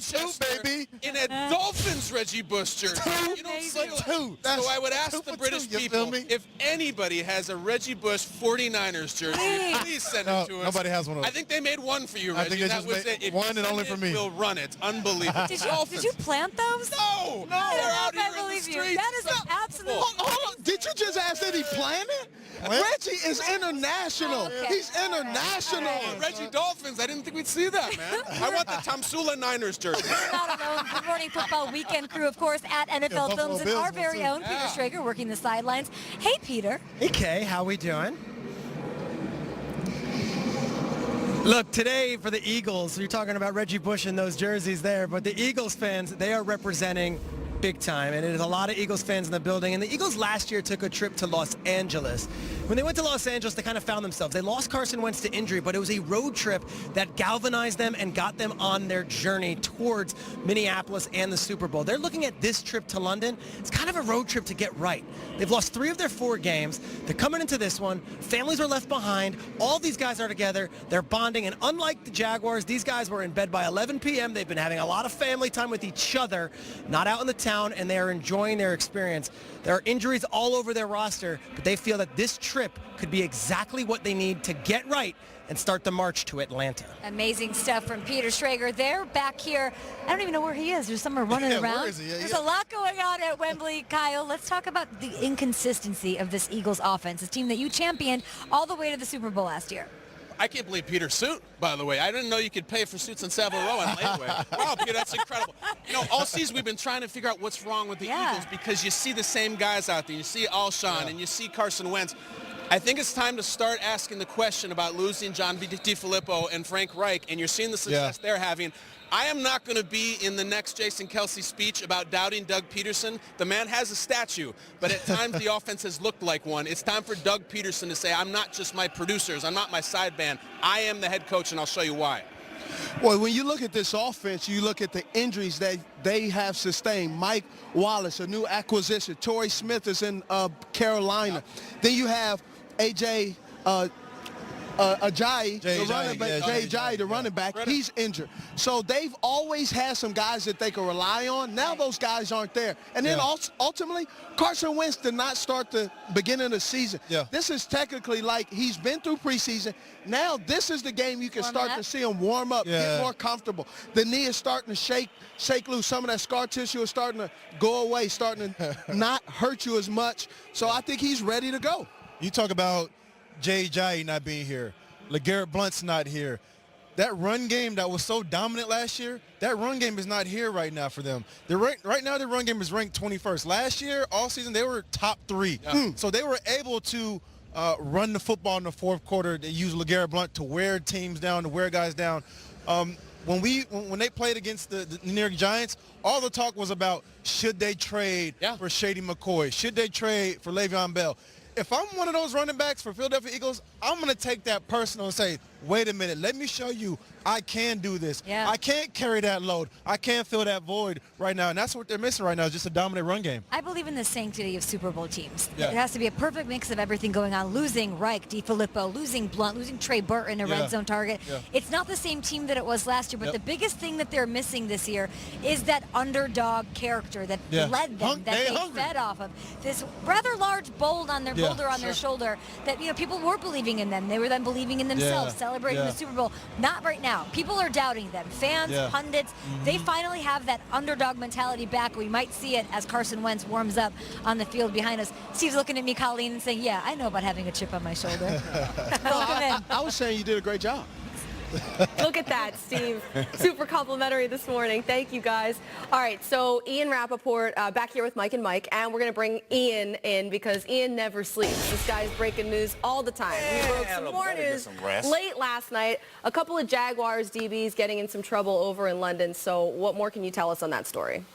Manchester baby. in a Dolphins Reggie Bush jersey. You don't say two. So I would ask the British people if anybody has a Reggie Bush 49ers jersey, please send it to us. Nobody has one of those. I think they made one for you, Reggie. I think they that just was made it. If one and only for me. We'll run it. Unbelievable. Did you plant those? No, they're out here in the believe streets. you. That is an absolute. Hold on. Did you just ask that he planted? Reggie is international. Okay. He's international. Reggie Dolphins. I didn't think we'd see that, man. I want the Tamsula Niners jersey. You're not alone. Good Morning Football Weekend crew, of course, at NFL Buffalo Films, and Bills our one, very too. own Peter Schrager working the sidelines. Hey, Peter. Hey, Kay, how we doing? Look, today for the Eagles, you're talking about Reggie Bush and those jerseys there, but the Eagles fans, they are representing big time, and there's a lot of Eagles fans in the building. And the Eagles last year took a trip to Los Angeles. When they went to Los Angeles, they kind of found themselves. They lost Carson Wentz to injury, but it was a road trip that galvanized them and got them on their journey towards Minneapolis and the Super Bowl. They're looking at this trip to London. It's kind of a road trip to get right. They've lost 3 of their 4 games. They're coming into this one. Families are left behind. All these guys are together. They're bonding, and unlike the Jaguars, these guys were in bed by 11 p.m. They've been having a lot of family time with each other, not out in the town, and they are enjoying their experience. There are injuries all over their roster, but they feel that this trip could be exactly what they need to get right and start the march to Atlanta. Amazing stuff from Peter Schrager. They're back here. I don't even know where he is. There's somewhere running around. Where is he? There's a lot going on at Wembley. Kyle, let's talk about the inconsistency of this Eagles offense, a team that you championed all the way to the Super Bowl last year. I can't believe Peter's suit, by the way. I didn't know you could pay for suits in Savile Row on layaway. Wow, Peter, that's incredible. You know, all season we've been trying to figure out what's wrong with the Eagles because you see the same guys out there. You see Alshon and you see Carson Wentz. I think it's time to start asking the question about losing John DiFilippo and Frank Reich, and you're seeing the success they're having. I am not going to be in the next Jason Kelsey speech about doubting Doug Peterson. The man has a statue, but at times the offense has looked like one. It's time for Doug Peterson to say, I'm not just my producers, I'm not my side band. I am the head coach, and I'll show you why. Well, when you look at this offense, you look at the injuries that they have sustained. Mike Wallace, a new acquisition. Torrey Smith is in Carolina. Then you have A.J. Ajayi, the running back, he's injured. So they've always had some guys that they can rely on. Now those guys aren't there. And then ultimately, Carson Wentz did not start the beginning of the season. This is technically like he's been through preseason. Now this is the game you can start to see him warm up, get more comfortable. The knee is starting to shake loose. Some of that scar tissue is starting to go away, starting to not hurt you as much. So I think he's ready to go. You talk about Jay Ajayi not being here. LeGarrette Blount's not here. That run game that was so dominant last year, that run game is not here right now for them. Right now, their run game is ranked 21st. Last year, all season, they were top 3. So they were able to run the football in the fourth quarter. They used LeGarrette Blount to wear teams down, to wear guys down. When they played against the New York Giants, all the talk was about should they trade for Shady McCoy? Should they trade for Le'Veon Bell? If I'm one of those running backs for Philadelphia Eagles, I'm going to take that personal and say, wait a minute, let me show you I can do this. I can't carry that load. I can't fill that void right now. And that's what they're missing right now is just a dominant run game. I believe in the sanctity of Super Bowl teams. It has to be a perfect mix of everything going on. Losing Reich, DiFilippo, losing Blount, losing Trey Burton, a red zone target. It's not the same team that it was last year, but the biggest thing that they're missing this year is that underdog character that led them, that they fed off of. This rather large boulder on their shoulder that, you know, people were believing in them. They were then believing in themselves, celebrating the Super Bowl. Not right now. People are doubting them. Fans, pundits, they finally have that underdog mentality back. We might see it as Carson Wentz warms up on the field behind us. Steve's looking at me, Colleen, and saying, yeah, I know about having a chip on my shoulder. Welcome in. I was saying you did a great job. Look at that, Steve. Super complimentary this morning. Thank you, guys. All right, so Ian Rappaport back here with Mike and Mike, and we're going to bring Ian in because Ian never sleeps. This guy's breaking news all the time. He broke some more news late last night. A couple of Jaguars DBs getting in some trouble over in London. So what more can you tell us on that story?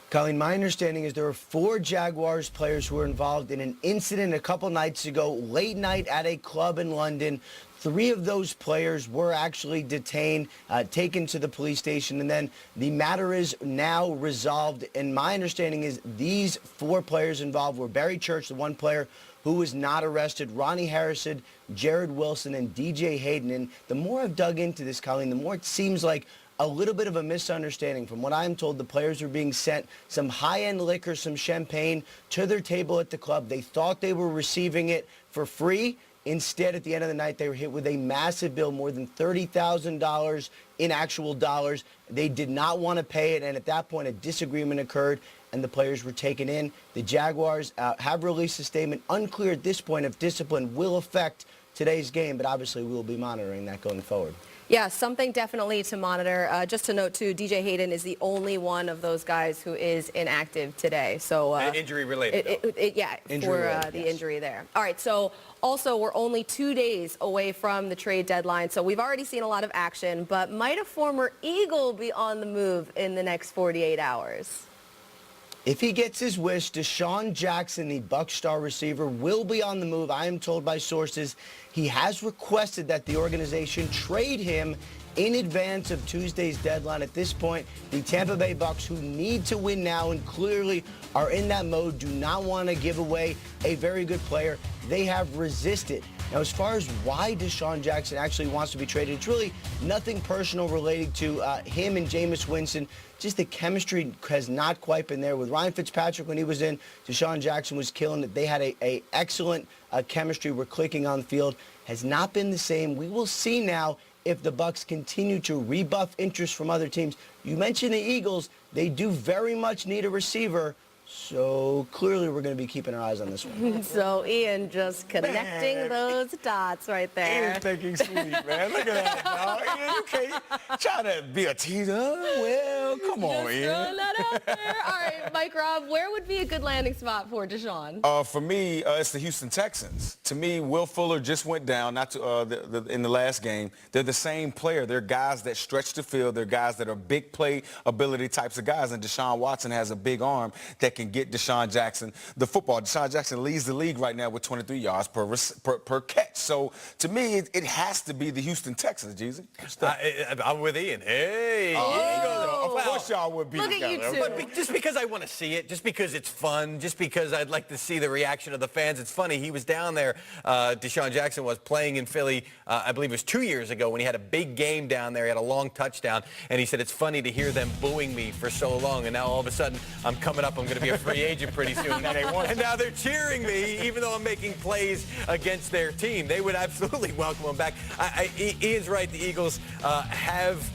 Colleen, my understanding is there were 4 Jaguars players who were involved in an incident a couple nights ago, late night at a club in London. 3 of those players were actually detained, taken to the police station, and then the matter is now resolved. And my understanding is these 4 players involved were Barry Church, the one player who was not arrested, Ronnie Harrison, Jared Wilson, and DJ Hayden. And the more I've dug into this, Colleen, the more it seems like a little bit of a misunderstanding. From what I'm told, the players were being sent some high-end liquor, some champagne to their table at the club. They thought they were receiving it for free. Instead, at the end of the night, they were hit with a massive bill, more than $30,000 in actual dollars. They did not want to pay it, and at that point, a disagreement occurred, and the players were taken in. The Jaguars have released a statement. Unclear at this point if discipline will affect today's game, but obviously we will be monitoring that going forward. Yeah, something definitely to monitor. Just to note, too, DJ Hayden is the only one of those guys who is inactive today. So injury related. The injury there. All right, so also we're only 2 days away from the trade deadline, so we've already seen a lot of action, but might a former Eagle be on the move in the next 48 hours? If he gets his wish, Deshaun Jackson, the Bucs star receiver, will be on the move. I am told by sources he has requested that the organization trade him in advance of Tuesday's deadline. At this point, the Tampa Bay Bucs, who need to win now and clearly are in that mode, do not want to give away a very good player. They have resisted. Now, as far as why Deshaun Jackson actually wants to be traded, it's really nothing personal related to him and Jameis Winston. Just the chemistry has not quite been there. With Ryan Fitzpatrick when he was in, Deshaun Jackson was killing it. They had a excellent chemistry. We're clicking on the field. Has not been the same. We will see now if the Bucs continue to rebuff interest from other teams. You mentioned the Eagles. They do very much need a receiver. So clearly we're going to be keeping our eyes on this one. So Ian just connecting those dots right there. Ian's thinking sweet, man. Look at that, dog. Ian, you can't try to be a teaser. Well, come on, Just Ian. throwing that out there. All right, Mike Robb, where would be a good landing spot for Deshaun? For me, it's the Houston Texans. To me, Will Fuller just went down in the last game. They're the same player. They're guys that stretch the field. They're guys that are big play ability types of guys. And Deshaun Watson has a big arm that can get Deshaun Jackson the football. Deshaun Jackson leads the league right now with 23 yards per catch. So to me, it has to be the Houston Texans, Jeezy. I'm with Ian. Hey. Of course y'all would be Look at you together. two. But just because I want to see it, just because it's fun, just because I'd like to see the reaction of the fans. It's funny, he was down there, Deshaun Jackson was playing in Philly, I believe it was 2 years ago when he had a big game down there. He had a long touchdown, and he said, it's funny to hear them booing me for so long, and now all of a sudden I'm coming up, I'm going to be a free agent pretty soon. And now they're cheering me, even though I'm making plays against their team. They would absolutely welcome him back. Ian's right, the Eagles have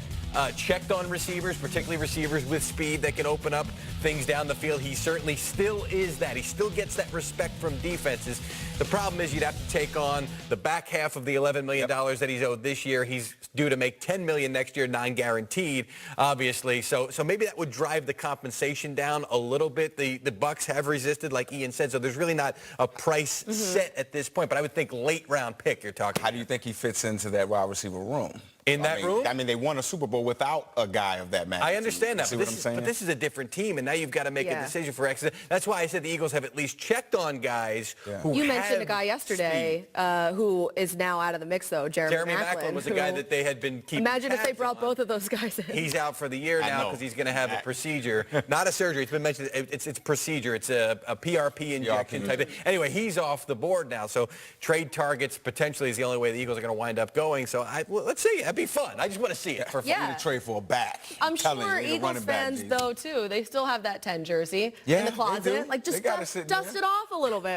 checked on receivers, particularly receivers with speed that can open up things down the field. He certainly still is that. He still gets that respect from defenses. The problem is you'd have to take on the back half of the $11 million that he's owed this year. He's due to make $10 million next year, non-guaranteed, obviously. So maybe that would drive the compensation down a little bit. The Bucs have resisted, like Ian said, so there's really not a price set at this point. But I would think late round pick you're talking. How do you think he fits into that wide receiver room? In that room? I mean, they won a Super Bowl without a guy of that magnitude. I understand that, but this is a different team, and now you've got to make a decision for X. That's why I said the Eagles have at least checked on guys who You mentioned a guy yesterday who is now out of the mix, though, Jeremy Maclin. Was a guy that they had been keeping. Imagine if they brought both of those guys in. He's out for the year now because he's going to have a procedure. Not a surgery. It's been mentioned. It's a procedure. It's a PRP injection type thing. Anyway, he's off the board now. So trade targets potentially is the only way the Eagles are going to wind up going. So let's see. That'd be fun. I just want to see it. For you to trade for a back. I'm sure Eagles fans, though, too, they still have that 10 jersey in the closet. Like, just dust it off a little bit.